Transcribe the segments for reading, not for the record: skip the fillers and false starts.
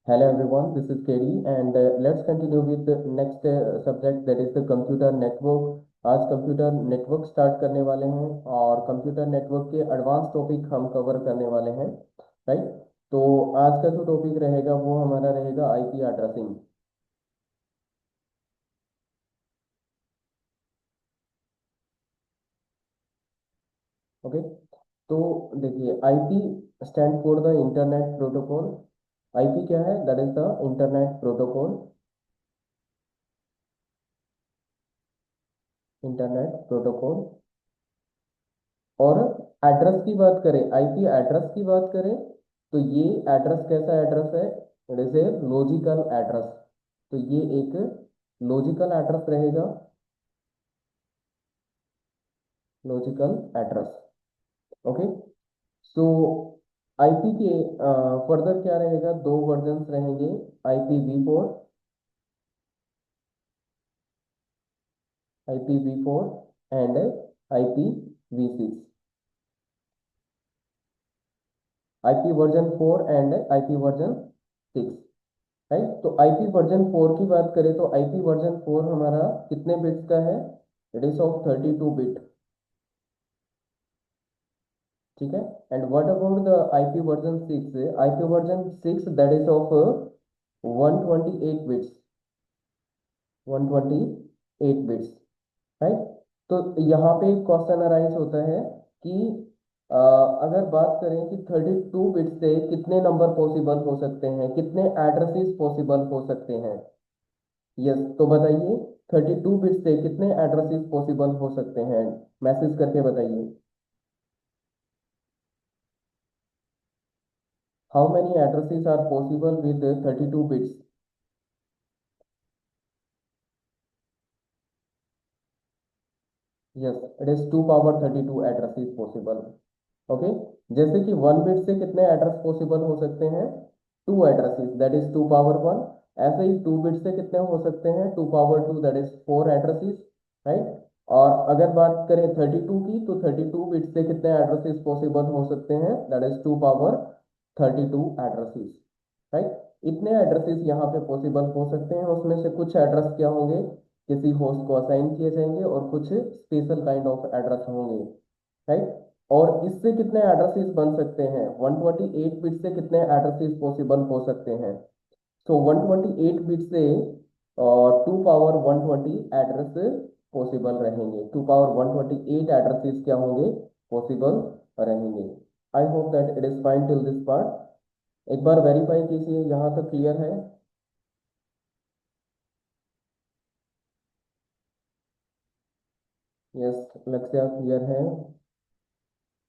Hello everyone, this is KD and let's continue with the next subject that is the computer network. आज computer network start करने वाले हैं और computer network के advance topic हम cover करने वाले हैं, राइट। तो आज का जो टॉपिक रहेगा वो हमारा रहेगा आईपी एड्रेसिंग। ओके, तो देखिए IP stand for the internet protocol. IP क्या है? That is the internet protocol. Internet protocol. और एड्रेस की बात करें, आईपी एड्रेस की बात करें तो ये एड्रेस कैसा एड्रेस है? It is a logical address. तो ये एक लॉजिकल एड्रेस रहेगा, लॉजिकल एड्रेस। ओके, सो आईपी के फर्दर क्या रहेगा? दो वर्जन्स रहेंगे, IPv4, IPv4 and IPv6। IP version 4 and IP version 6, right. तो आईपी वर्जन 4 की बात करें तो आईपी वर्जन 4 हमारा कितने बिट्स का है? इट इज ऑफ 32 बिट, ठीक है। And what about the IP version 6? IP version 6 that is of 128 bits, 128 bits, right. तो यहाँ पे एक क्वेश्चन अराइज होता है कि अगर बात करें कि 32 बिट से कितने नंबर पॉसिबल हो सकते हैं, कितने एड्रेसेस पॉसिबल हो सकते हैं? यस, तो बताइए 32 बिट से कितने एड्रेसेस पॉसिबल हो सकते हैं? मैसेज करके बताइए। How many addresses are possible with 32 bits? Yes, it is 2 power 32 addresses possible. Okay, जैसे कि 1 बिट से कितने एड्रेस पॉसिबल हो सकते हैं? 2 एड्रेसेस, दैट इज 2 पावर 1। ऐसे ही 2 बिट से कितने हो सकते हैं? 2 power 2, that is 4 addresses, right. और अगर बात करें 32 की तो 32 बिट से कितने एड्रेसेस पॉसिबल हो सकते हैं? That is 2 power 32 addresses, right. इतने एड्रेसेस यहाँ पे पॉसिबल हो सकते हैं। उसमें से कुछ एड्रेस क्या होंगे? किसी होस्ट को असाइन किए जाएंगे और कुछ स्पेशल काइंड ऑफ एड्रेस होंगे, राइट। और इससे कितने एड्रेसेस बन सकते हैं? 128 बिट से कितने एड्रेसेस पॉसिबल हो सकते हैं? सो 128 बिट से 2 पावर 120 एड्रेस पॉसिबल रहेंगे। 2 पावर 128 एड्रेसेस क्या होंगे? पॉसिबल रहेंगे। आई hope that it is fine till this part. एक बार वेरीफाई कीजिए, यहाँ तक क्लियर है? यस, लक्ष्य क्लियर है।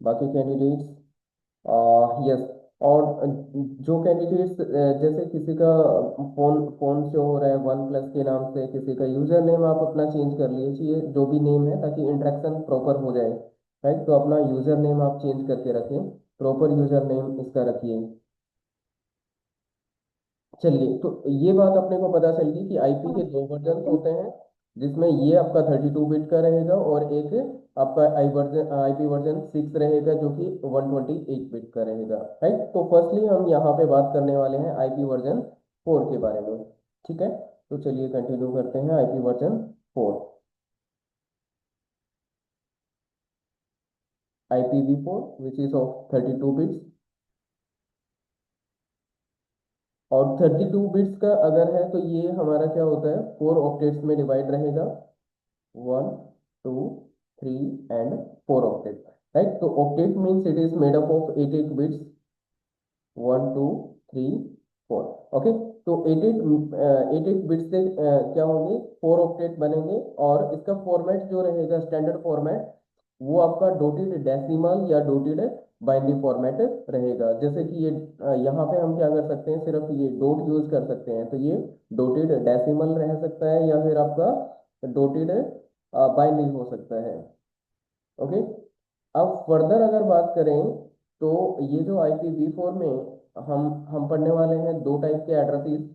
बाकी कैंडिडेट्स? यस। और जो कैंडिडेट्स जैसे किसी का फोन फोन से हो रहा है वन प्लस के नाम से, किसी का यूजर नेम आप अपना चेंज कर लीजिए, जो भी नेम है, ताकि इंटरेक्शन प्रॉपर हो जाए, राइट। तो अपना यूजर नेम आप चेंज करके रखें, प्रॉपर यूजर नेम इसका रखिए। चलिए, तो ये बात अपने को पता चल गई कि आईपी के दो वर्जन होते हैं, जिसमें ये आपका 32 बिट का रहेगा और एक आपका आईपी वर्जन 6 रहेगा जो कि 128 बिट का रहेगा, राइट। तो फर्स्टली हम यहाँ पे बात करने वाले हैं आईपी वर्जन 4 के बारे में, ठीक है। तो चलिए कंटिन्यू करते हैं। IP version 4, IPv4 which is of 32 bits. और 32 बिट्स का अगर है तो ये हमारा क्या होता है? 4 ऑक्टेट्स में डिवाइड रहेगा, 1, 2, 3 एंड 4 ऑक्टेट, राइट। तो octet means it is made up of 88 bits, 1, 2, 3, 4। Okay, तो 88 बिट्स से क्या होंगे? 4 ऑक्टेट बनेंगे। और इसका फॉर्मेट जो रहेगा, स्टैंडर्ड फॉर्मेट, वो आपका डोटेड डेसिमल या डोटेड बाइनरी फॉर्मेट रहेगा। जैसे कि ये यहाँ पे हम क्या कर सकते हैं? सिर्फ ये डॉट यूज कर सकते हैं, तो ये डोटेड डेसिमल रह सकता है या फिर आपका डोटेड बाइनरी हो सकता है। ओके, अब फर्दर अगर बात करें तो ये जो IPv4 में हम पढ़ने वाले हैं दो टाइप के एड्रेसेस।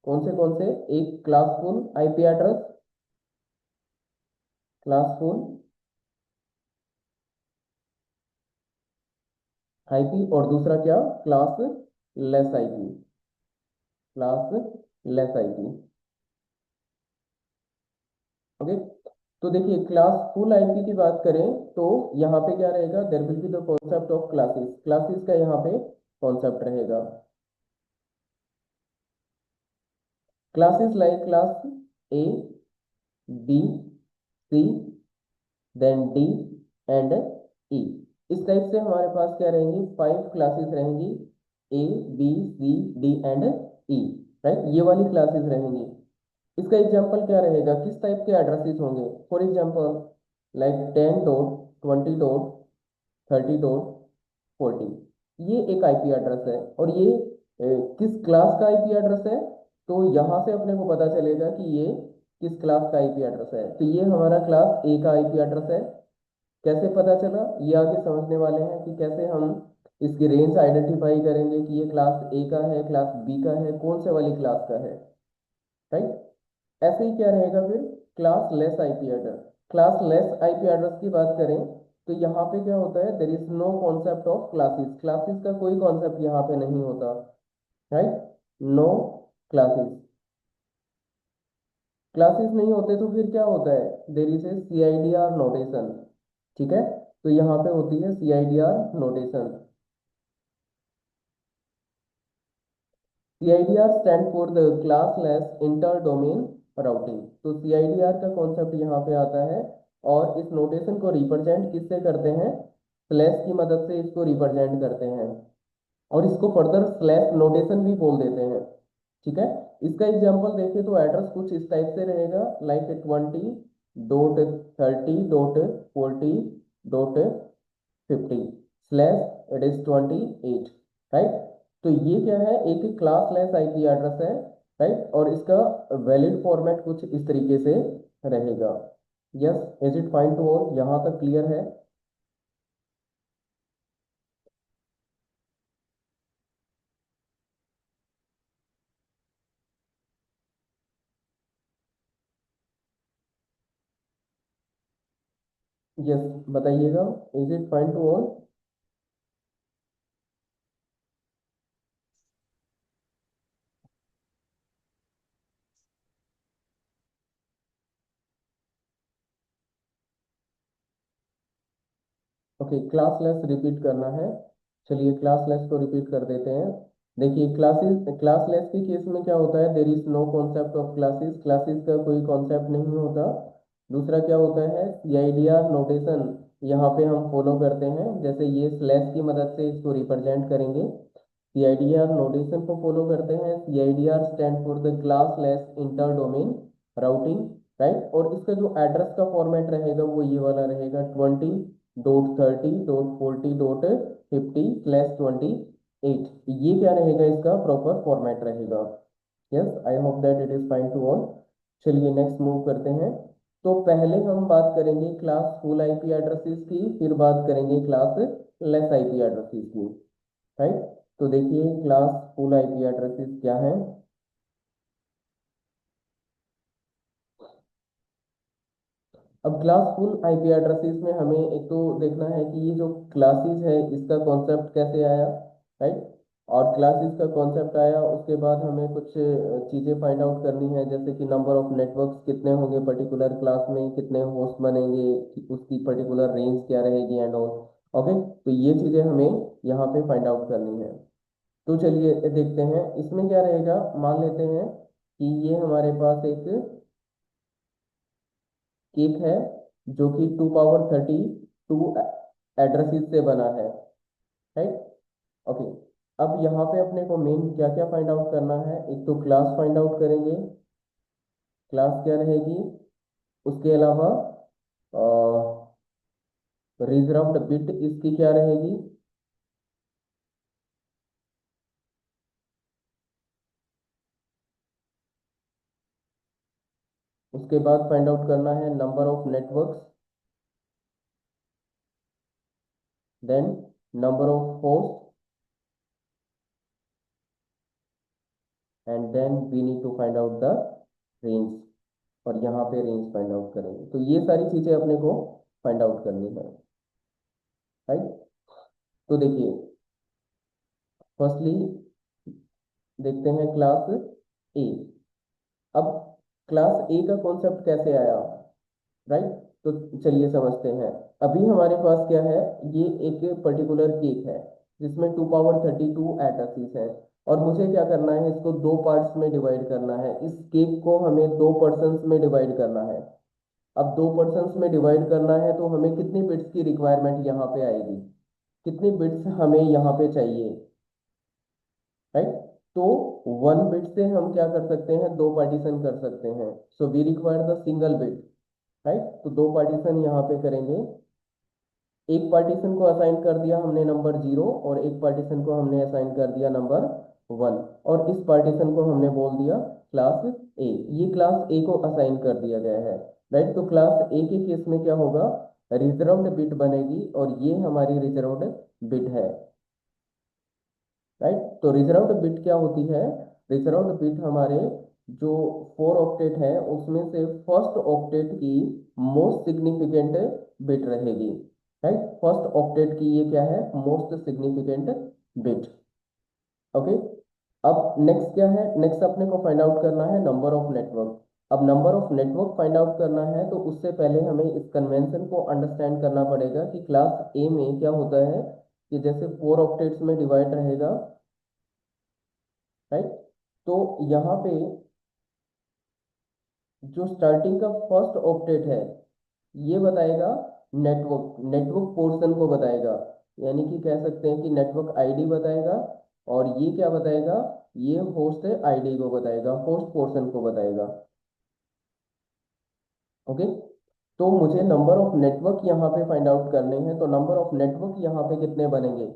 कौन से? एक classful IP address, classful IP, और दूसरा क्या, class less IP, class less IP. Okay, तो देखिए क्लास फुल आईपी की बात करें तो यहाँ पे क्या रहेगा, there will be the concept of classes, classes का यहाँ पे कॉन्सेप्ट रहेगा। Classes like class A, B, C, then D and E. इस टाइप से हमारे पास क्या रहेंगी, 5 क्लासेस रहेंगी, A, B, C, D and E, right, ये वाली क्लासेस रहेंगी। इसका एग्जाम्पल क्या रहेगा, किस टाइप के एड्रेसेस होंगे, फॉर एग्जाम्पल लाइक 10.20.30.40, ये एक आईपी एड्रेस है। और ये किस क्लास का आईपी एड्रेस है, तो यहाँ से अपने को पता चलेगा कि ये किस क्लास का आईपी एड्रेस है। तो ये हमारा क्लास ए का आईपी एड्रेस है। कैसे पता चला, ये आगे समझने वाले हैं कि कैसे हम इसकी रेंज आइडेंटिफाई करेंगे कि ये क्लास ए का है, क्लास बी का है, कौन से वाली क्लास का है, राइट। ऐसे ही क्या रहेगा फिर, classless IP address. Classless IP address की बात करें तो यहाँ पे क्या होता है, there is no concept of classes, classes का कोई कॉन्सेप्ट यहाँ पे नहीं होता, राइट, नो क्लासेस, क्लासेस नहीं होते तो फिर क्या होता है, there is a CIDR notation, ठीक है। तो यहाँ पे होती है CIDR notation. CIDR stand for the classless inter domain routing. तो CIDR का कॉन्सेप्ट यहाँ पे आता है, और इस नोटेशन को रिप्रेजेंट किससे करते हैं, स्लैश की मदद से इसको रिप्रेजेंट करते हैं, और इसको फर्दर स्लैश नोटेशन भी बोल देते हैं, ठीक है। इसका एग्जांपल देखें तो एड्रेस कुछ इस टाइप से रहेगा, लाइक 20.30.40.50 इट इज 28, राइट। तो ये क्या है, एक क्लास लेस आईपी एड्रेस है, राइट, और इसका वैलिड फॉर्मेट कुछ इस तरीके से रहेगा। Yes, is it fine to all, यहाँ तक क्लियर है। यस, बताइएगा, is it fine to all. Okay, classless repeat करना है, चलिए क्लास लेस को रिपीट कर देते हैं। देखिए क्लासेस, क्लास लेस के केस में क्या होता है, there is no concept of classes, classes का कोई कॉन्सेप्ट नहीं होता। दूसरा क्या होता है, सीआईडीआर नोटेशन यहाँ पे हम फॉलो करते हैं, जैसे ये स्लैश की मदद से इसको रिप्रेजेंट करेंगे। सीआईडीआर नोटेशन को फॉलो करते हैं, CIDR stand for the class less inter domain routing, right. और इसका जो एड्रेस का फॉर्मेट रहेगा वो ये वाला रहेगा, 20.30.40.50/28। ये क्या रहेगा, इसका प्रॉपर फॉर्मेट रहेगा। Yes, I hope that it is fine to all. चलिए नेक्स्ट मूव करते हैं। तो पहले हम बात करेंगे क्लास फुल आईपी एड्रेसेस की, फिर बात करेंगे क्लास लेस आईपी एड्रेसेस की, राइट। तो देखिए क्लास फुल आईपी एड्रेसेस क्या है। अब क्लास फुल आईपी एड्रेसेस में हमें एक तो देखना है कि ये जो क्लासेस है इसका कॉन्सेप्ट कैसे आया, राइट। और क्लासेस का कॉन्सेप्ट आया, उसके बाद हमें कुछ चीज़ें फाइंड आउट करनी है, जैसे कि नंबर ऑफ नेटवर्क्स कितने होंगे पर्टिकुलर क्लास में, कितने होस्ट बनेंगे, उसकी पर्टिकुलर रेंज क्या रहेगी एंड ऑल। ओके, तो ये चीज़ें हमें यहाँ पे फाइंड आउट करनी है। तो चलिए देखते हैं इसमें क्या रहेगा। मान लेते हैं कि ये हमारे पास एक केक है जो कि 2 पावर 32 एड्रेसेस से बना है, राइट। ओके, अब यहाँ पे अपने को मेन क्या क्या फाइंड आउट करना है, एक तो क्लास फाइंड आउट करेंगे, क्लास क्या रहेगी, उसके अलावा रिजर्व्ड बिट इसकी क्या रहेगी, उसके बाद फाइंड आउट करना है number of networks, then number of host, and then we need to find out the range, और यहाँ पे रेंज फाइंड आउट करेंगे। तो ये सारी चीजें अपने को फाइंड आउट करनी है, राइट। तो देखिए फर्स्टली देखते हैं क्लास ए। अब क्लास ए का कॉन्सेप्ट कैसे आया, राइट? तो चलिए समझते हैं। अभी हमारे पास क्या है, ये एक पर्टिकुलर केक है जिसमें 2 पावर 32 एटसीस है, और मुझे क्या करना है, इसको दो पार्ट्स में डिवाइड करना है। इस केक को हमें दो पर्सन्स में डिवाइड करना है। अब दो पर्सन्स में डिवाइड करना है तो हमें कितनी बिट्स की रिक्वायरमेंट यहाँ पे आएगी, कितनी बिट्स हमें यहाँ पे चाहिए, राइट? तो 1 बिट से हम क्या कर सकते हैं, दो पार्टीशन कर सकते हैं। So we require the single bit, right? तो दो पार्टीशन यहाँ पे करेंगे। एक पार्टीशन को असाइन कर दिया हमने नंबर 0, और एक पार्टीशन को हमने असाइन कर दिया नंबर 1, और इस पार्टीशन को हमने बोल दिया क्लास ए। ये क्लास ए को असाइन कर दिया गया है, राइट? तो क्लास ए के केस में क्या होगा, रिजर्व्ड बिट बनेगी, और ये हमारी रिजर्व्ड बिट है, राइट? तो रिजर्व्ड बिट क्या होती है, रिजर्व्ड बिट हमारे जो 4 ऑक्टेट है उसमें से फर्स्ट ऑक्टेट की मोस्ट सिग्निफिकेंट बिट रहेगी, राइट? फर्स्ट ऑक्टेट की ये क्या है, मोस्ट सिग्निफिकेंट बिट। ओके, अब नेक्स्ट क्या है, नेक्स्ट अपने को फाइंड आउट करना है नंबर ऑफ नेटवर्क। अब number of network find out करना है तो उससे पहले हमें इस कन्वेंशन को अंडरस्टैंड करना पड़ेगा कि क्लास ए में क्या होता है, कि जैसे 4 ऑक्टेट्स में डिवाइड रहेगा, राइट? तो यहाँ पे जो स्टार्टिंग का फर्स्ट ऑक्टेट है ये बताएगा नेटवर्क, नेटवर्क पोर्शन को बताएगा, यानी कि कह सकते हैं कि नेटवर्क आईडी बताएगा, और ये क्या बताएगा, ये होस्ट आईडी को बताएगा, होस्ट पोर्शन को बताएगा। ओके, तो मुझे नंबर ऑफ नेटवर्क यहाँ पे फाइंड आउट करने हैं, तो नंबर ऑफ नेटवर्क यहाँ पे कितने बनेंगे,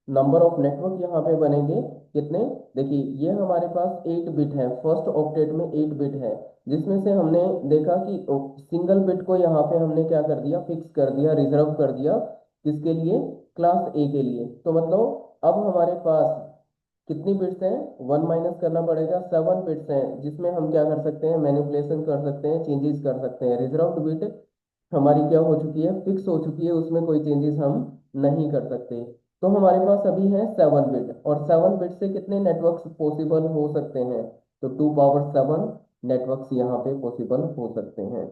नंबर ऑफ नेटवर्क यहाँ पे बनेंगे कितने, देखिए ये हमारे पास 8 बिट है, फर्स्ट ऑक्टेट में 8 बिट है, जिसमें से हमने देखा कि सिंगल बिट को यहाँ पे हमने क्या कर दिया, फिक्स कर दिया, रिजर्व कर दिया, किसके लिए, क्लास ए के लिए। तो मतलब अब हमारे पास कितनी बिट्स हैं, 1 माइनस करना पड़ेगा, 7 बिट्स हैं, जिसमें हम क्या कर सकते हैं, मैनिपुलेशन कर सकते हैं, चेंजेस कर सकते हैं। रिजर्व्ड बिट हमारी क्या हो चुकी है, फिक्स हो चुकी है, उसमें कोई चेंजेस हम नहीं कर सकते। तो हमारे पास अभी है 7 बिट, और 7 बिट से कितने नेटवर्क्स पॉसिबल हो सकते हैं, तो 2 पावर 7 नेटवर्क्स यहाँ पे पॉसिबल हो सकते हैं।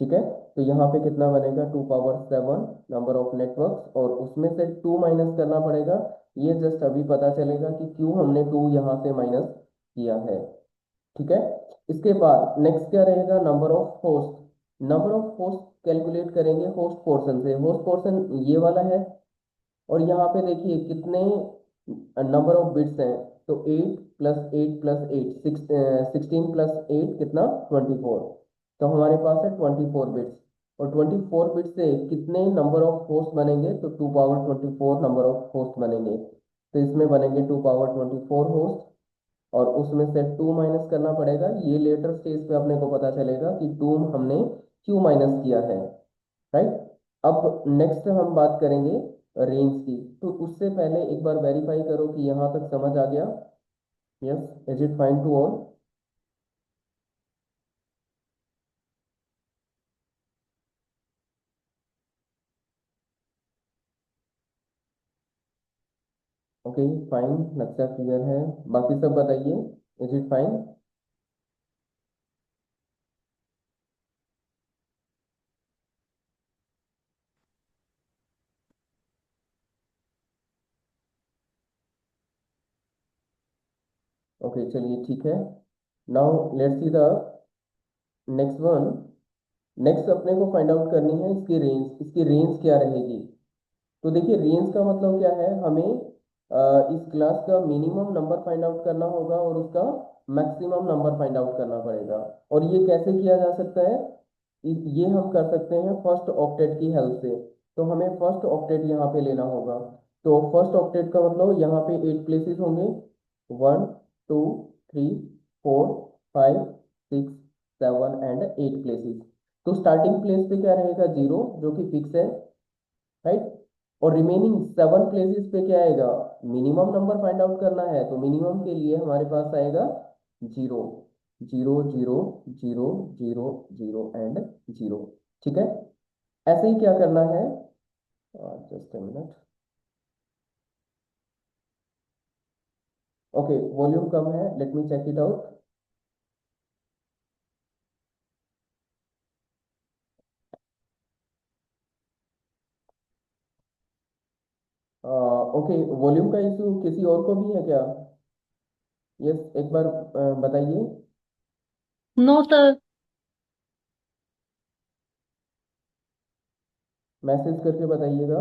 ठीक है, तो यहाँ पे कितना बनेगा, 2 पावर 7 नंबर ऑफ नेटवर्क्स, और उसमें से 2 माइनस करना पड़ेगा। ये जस्ट अभी पता चलेगा कि क्यों हमने 2 यहाँ से माइनस किया है। ठीक है, इसके बाद नेक्स्ट क्या रहेगा, number of host. Number of host calculate करेंगे होस्ट पोर्शन से, होस्ट पोर्शन ये वाला है, और यहाँ पे देखिए कितने नंबर ऑफ बिट्स हैं, तो 8 + 8 + 8 16 + 8 कितना, 24। तो हमारे पास है 24 बिट्स, और 24 बिट से कितने नंबर ऑफ होस्ट बनेंगे, तो 2 पावर 24 नंबर ऑफ होस्ट बनेंगे। तो इसमें बनेंगे 2 पावर 24 होस्ट, और उसमें से 2 माइनस करना पड़ेगा। ये लेटर स्टेज पे अपने को पता चलेगा कि 2 हमने क्यों माइनस किया है, राइट? अब नेक्स्ट हम बात करेंगे रेंज की, तो उससे पहले एक बार वेरीफाई करो कि यहाँ तक समझ आ गया। Yes, is it fine to all? Okay, fine, नक्शा क्लियर है, बाकी सब बताइए, इज इट फाइन? ओके, चलिए ठीक है। Now let's see the next one. Next अपने को फाइंड आउट करनी है इसकी रेंज, इसकी रेंज क्या रहेगी। तो देखिए रेंज का मतलब क्या है, हमें इस क्लास का मिनिमम नंबर फाइंड आउट करना होगा, और उसका मैक्सिमम नंबर फाइंड आउट करना पड़ेगा। और ये कैसे किया जा सकता है, ये हम कर सकते हैं फर्स्ट ऑक्टेट की हेल्प से। तो हमें फर्स्ट ऑक्टेट यहाँ पे लेना होगा। तो फर्स्ट ऑक्टेट का मतलब यहाँ पे 8 प्लेसेस होंगे, 1 2 3 4 5 6 7 एंड 8 प्लेसेस। तो स्टार्टिंग प्लेस पे क्या रहेगा, 0, जो कि फिक्स है, राइट? और रिमेनिंग 7 प्लेसेस पे क्या आएगा, मिनिमम नंबर फाइंड आउट करना है, तो मिनिमम के लिए हमारे पास आएगा 0 0 0 0 0 0 एंड 0। ठीक है, ऐसे ही क्या करना है, just a minute. Okay, volume कम है, let me check it out. Okay, volume का इशू किसी और को भी है क्या? यस, एक बार बताइए, नो सर। मैसेज करके बताइएगा।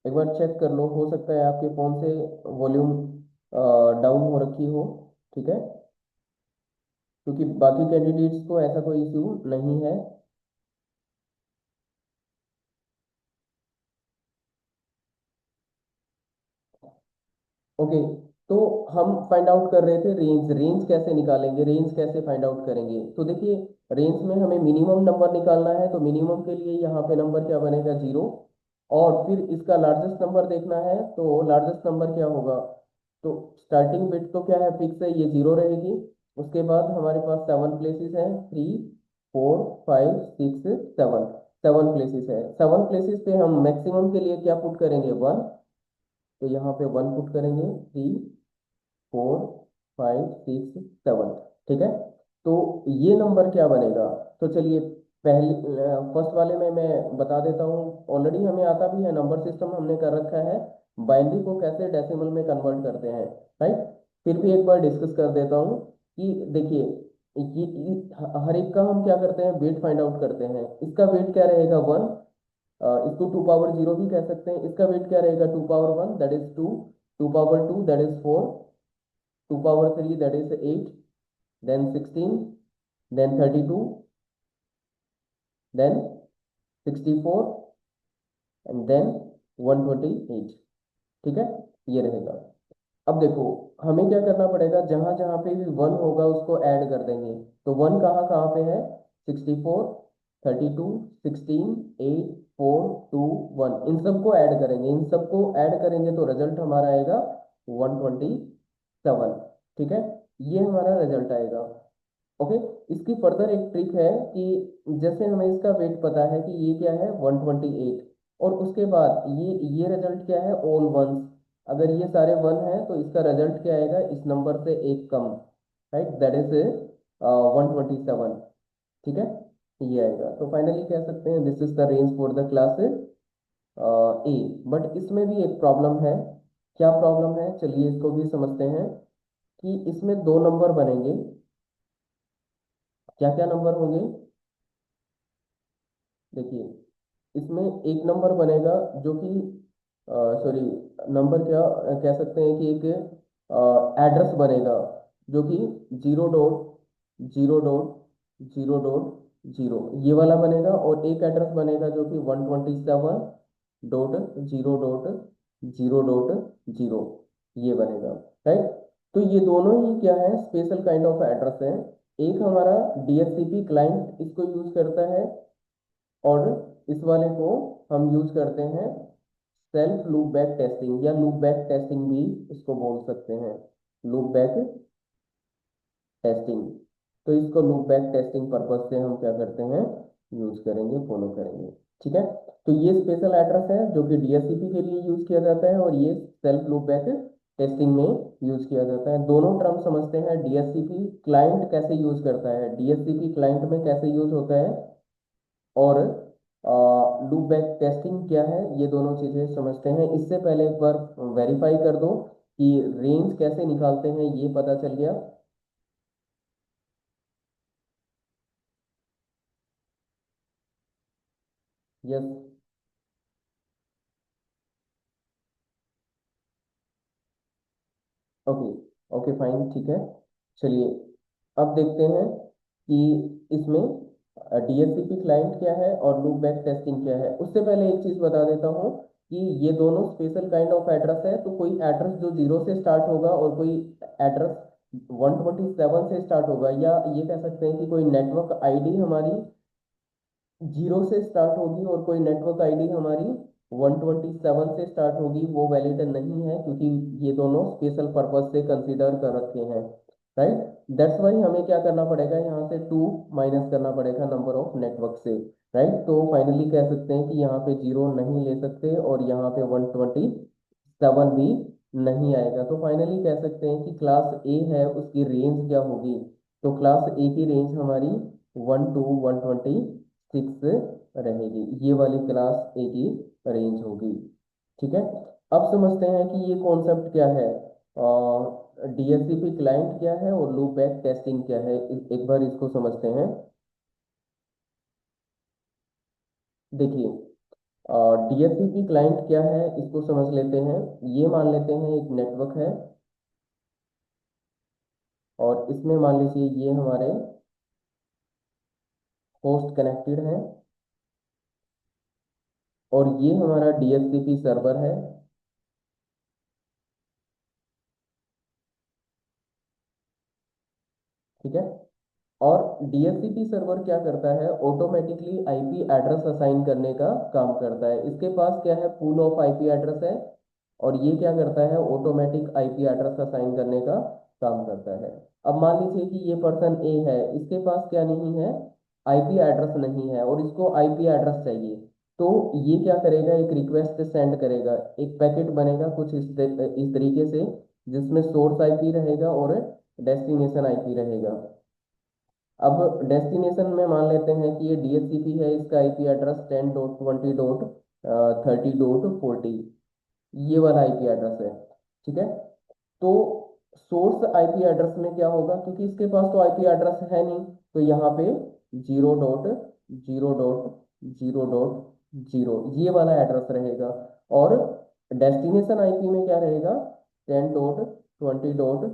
एक बार चेक कर लो, हो सकता है आपके फ़ोन से वॉल्यूम डाउन हो रखी हो। ठीक है, क्योंकि बाकी कैंडिडेट्स को ऐसा कोई इशू नहीं है। ओके, तो हम फाइंड आउट कर रहे थे रेंज। रेंज कैसे निकालेंगे, रेंज कैसे फाइंड आउट करेंगे? तो देखिए, रेंज में हमें मिनिमम नंबर निकालना है, तो मिनिमम के लिए यहाँ पे नंबर क्या बनेगा, 0। और फिर इसका लार्जेस्ट नंबर देखना है, तो लार्जेस्ट नंबर क्या होगा? तो स्टार्टिंग बिट तो क्या है, फिक्स है, ये 0 रहेगी। उसके बाद हमारे पास 7 प्लेसेस हैं, 3, 4, 5, 6, 7। 7 प्लेसेस है, 7 प्लेसेस पे हम मैक्सिमम के लिए क्या पुट करेंगे, 1। तो यहाँ पे 1 पुट करेंगे, 3, 4, 5, 6, 7। ठीक है, तो ये नंबर क्या बनेगा? तो चलिए, पहले फर्स्ट वाले में मैं बता देता हूँ। ऑलरेडी हमें आता भी है, नंबर सिस्टम हमने कर रखा है, बाइनरी को कैसे डेसिमल में कन्वर्ट करते हैं। राइट, फिर भी एक बार डिस्कस कर देता हूँ कि देखिए, हर एक का हम क्या करते हैं, वेट फाइंड आउट करते हैं। इसका वेट क्या रहेगा, 1। इसको 2 पावर 0 भी कह सकते हैं। इसका वेट क्या रहेगा, 2 power 1, that is 2। 2 power 2, that is 4। 2 power 3, that is 8, then 16, then 32, then 64, and then 128। ठीक है, ये रहेगा। अब देखो, हमें क्या करना पड़ेगा, जहां जहां पे भी 1 होगा उसको ऐड कर देंगे। तो 1 कहाँ कहाँ पे है, 64, 32, 16, 8, 4, 2, 1, इन सबको ऐड करेंगे। इन सबको ऐड करेंगे तो रिजल्ट हमारा आएगा 127। ठीक है, ये हमारा रिजल्ट आएगा। ओके, इसकी फर्दर एक ट्रिक है कि जैसे हमें इसका वेट पता है कि ये क्या है, 128, और उसके बाद ये रिजल्ट क्या है, ऑल वंस। अगर ये सारे 1 है तो इसका रिजल्ट क्या आएगा, इस नंबर से एक कम। Right, that is 127। ठीक है, ये आएगा। तो फाइनली कह सकते हैं this is the range for the class A. But इसमें भी एक प्रॉब्लम है। क्या प्रॉब्लम है, चलिए इसको भी समझते हैं। कि इसमें दो नंबर बनेंगे। क्या क्या नंबर होंगे, देखिए, इसमें एक नंबर बनेगा जो कि, सॉरी, नंबर क्या कह सकते हैं कि एक एड्रेस बनेगा, जो कि 0.0.0.0 ये वाला बनेगा। और एक एड्रेस बनेगा जो कि 127.0.0.0 ये बनेगा। राइट, तो ये दोनों ही क्या है, स्पेशल काइंड ऑफ एड्रेस है। एक हमारा डीएचसीपी क्लाइंट इसको यूज करता है, और इस वाले को हम यूज करते हैं सेल्फ लूप बैक टेस्टिंग, या लूप बैक टेस्टिंग भी इसको बोल सकते हैं, लूप बैक टेस्टिंग। तो इसको लूप बैक टेस्टिंग पर्पज से हम क्या करते हैं, यूज करेंगे, फॉलो करेंगे। ठीक है, तो ये स्पेशल एड्रेस है जो कि डीएचसीपी के लिए यूज किया जाता है, और ये सेल्फ लूप बैक टेस्टिंग में यूज किया जाता है। दोनों टर्म समझते हैं। डीएचसीपी क्लाइंट कैसे यूज करता है, डीएचसीपी क्लाइंट में कैसे यूज होता है, और लूप बैक टेस्टिंग क्या है, ये दोनों चीजें समझते हैं। इससे पहले एक बार वेरीफाई कर दो कि रेंज कैसे निकालते हैं, ये पता चल गया। यस, ओके, ओके, फाइन, ठीक है। चलिए, अब देखते हैं कि इसमें डीएचसीपी क्लाइंट क्या है और लूप बैक टेस्टिंग क्या है। उससे पहले एक चीज बता देता हूँ कि ये दोनों स्पेशल काइंड ऑफ एड्रेस है। तो कोई एड्रेस जो 0 से स्टार्ट होगा और कोई एड्रेस 127 से स्टार्ट होगा, या ये कह सकते हैं कि कोई नेटवर्क आईडी हमारी 0 से स्टार्ट होगी और कोई नेटवर्क आईडी हमारी 127 से स्टार्ट होगी, वो वैलिड नहीं है, क्योंकि ये दोनों स्पेशल पर्पज से कंसीडर कर रखे हैं। राइट। दैट्स वाई हमें क्या करना पड़ेगा, यहाँ से 2 माइनस करना पड़ेगा नंबर ऑफ नेटवर्क से। राइट, तो फाइनली कह सकते हैं कि यहाँ पे 0 नहीं ले सकते और यहाँ पे 127 भी नहीं आएगा। तो फाइनली कह सकते हैं कि क्लास ए है उसकी रेंज क्या होगी, तो क्लास ए की रेंज हमारी 1 to 126 रहेगी, ये वाली क्लास ए की रेंज होगी। ठीक है, अब समझते हैं कि ये कॉन्सेप्ट क्या है, डीएचसीपी क्लाइंट क्या है और लूप बैक टेस्टिंग क्या है, एक बार इसको समझते हैं। देखिए, डीएचसीपी क्लाइंट क्या है इसको समझ लेते हैं। ये मान लेते हैं एक नेटवर्क है और इसमें मान लीजिए ये हमारे होस्ट कनेक्टेड है और ये हमारा डीएचसीपी सर्वर है। ठीक है, और डीएचसीपी सर्वर क्या करता है, ऑटोमेटिकली आईपी एड्रेस असाइन करने का काम करता है। इसके पास क्या है, पूल ऑफ आईपी एड्रेस है और ये क्या करता है, ऑटोमेटिक आईपी एड्रेस असाइन करने का काम करता है। अब मान लीजिए कि ये पर्सन ए है, इसके पास क्या नहीं है, आईपी एड्रेस नहीं है और इसको आईपी एड्रेस चाहिए। तो ये क्या करेगा, एक रिक्वेस्ट सेंड करेगा, एक पैकेट बनेगा कुछ इस तरीके से, जिसमें सोर्स आईपी रहेगा और डेस्टिनेशन आईपी रहेगा। अब डेस्टिनेशन में मान लेते हैं कि ये डीएचसीपी है, इसका आईपी एड्रेस 10.20.30.40, ये वाला आईपी एड्रेस है। ठीक है, तो सोर्स आईपी एड्रेस में क्या होगा, क्योंकि इसके पास तो आईपी एड्रेस है नहीं, तो यहाँ पे 0.0.0.0 ये वाला एड्रेस रहेगा। और डेस्टिनेशन आईपी में क्या रहेगा, 10.20.30.